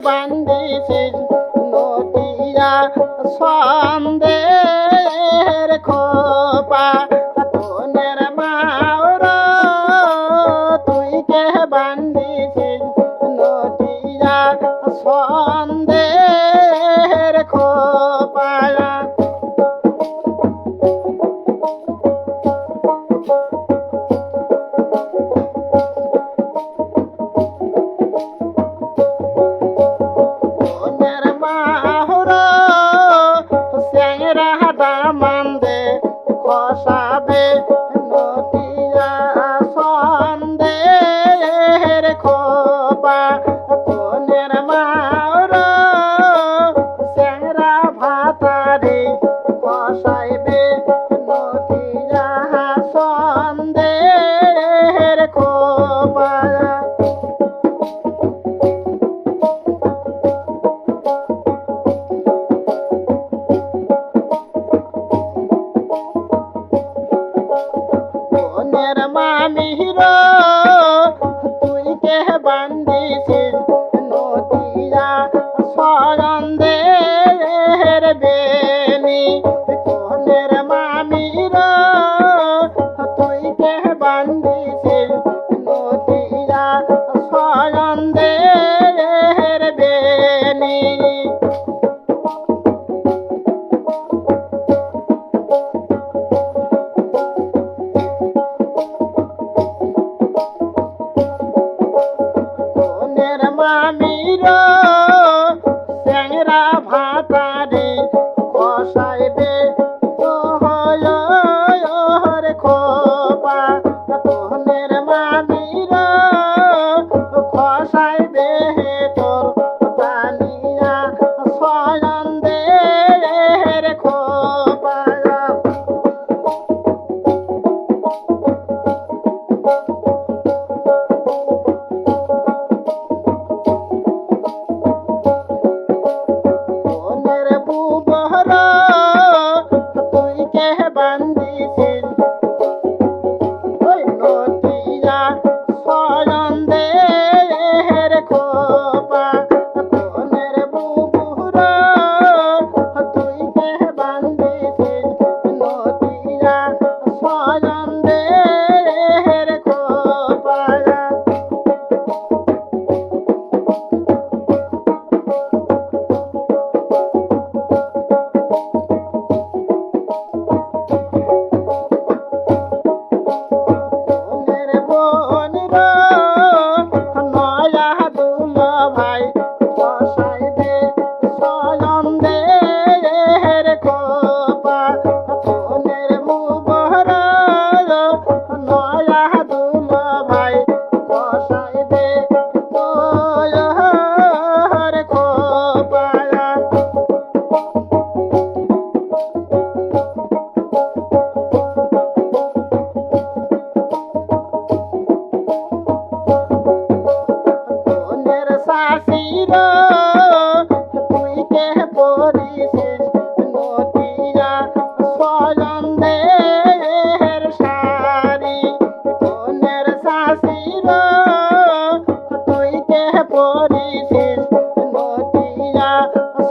বান্দিছিস নটিয়া সন্দের খোপা তোনের মাওর তুই কে বান্দিছিস নটিয়া সন্দের খোপা মন্দে খসাবে নটিয়া সন্দের খোপা তোনের মাওর স্যাংরা ভাতারে খসাইবে নটিয়া সন্দের খোপা মামির তুই কে বান্দিছিস নটিয়া সন্দের বেনি কোনের মামির তুই কে বান্দিছিস নটিয়া সন্দের বেনি মামির স্যাংরা ভাতারে খসাইবে তোহর খোপা তোনের মামির খসাইবে তোর জানিয়া সন্দের খোপা তুই কে বান্দিছিস ওই নটিয়া সন্দের খোপা তোনের বুবুর তুই কে বান্দিছিস নটিয়া সন্দের খোপা ভাই খসাইবে সন্দের খোপা তোনের মুবর নয়া দুল ভাই খসাইবে তোর খোপা শাশির তুই কে পরিছিস নটিয়া সন্দের শাড়ি কোনের শাশির তুই কে পরিছিস নটিয়া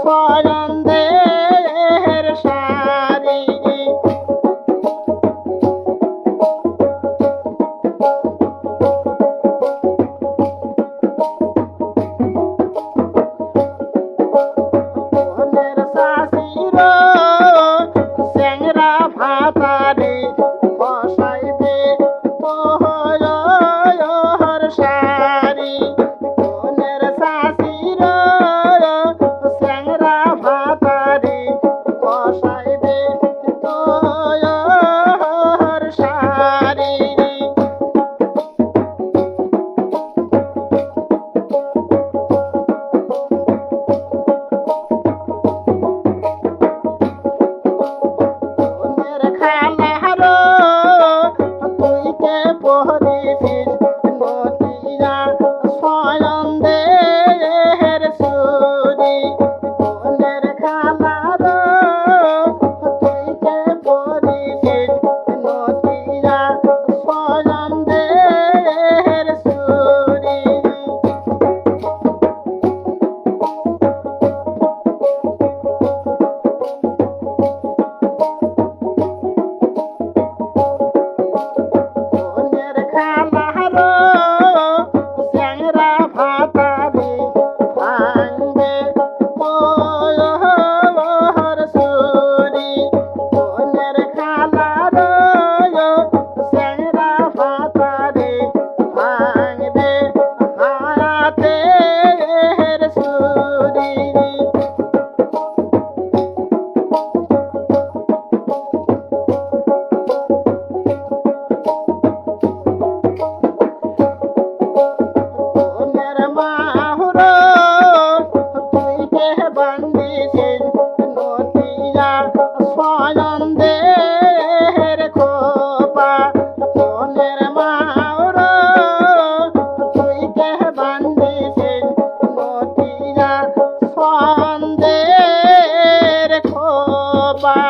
সন্দের শাড়ি স্যাংরা ভাতারে খসাইবে তোহর শাড়ি কোনের শাশির স্যাংরা ছন্দের খোবা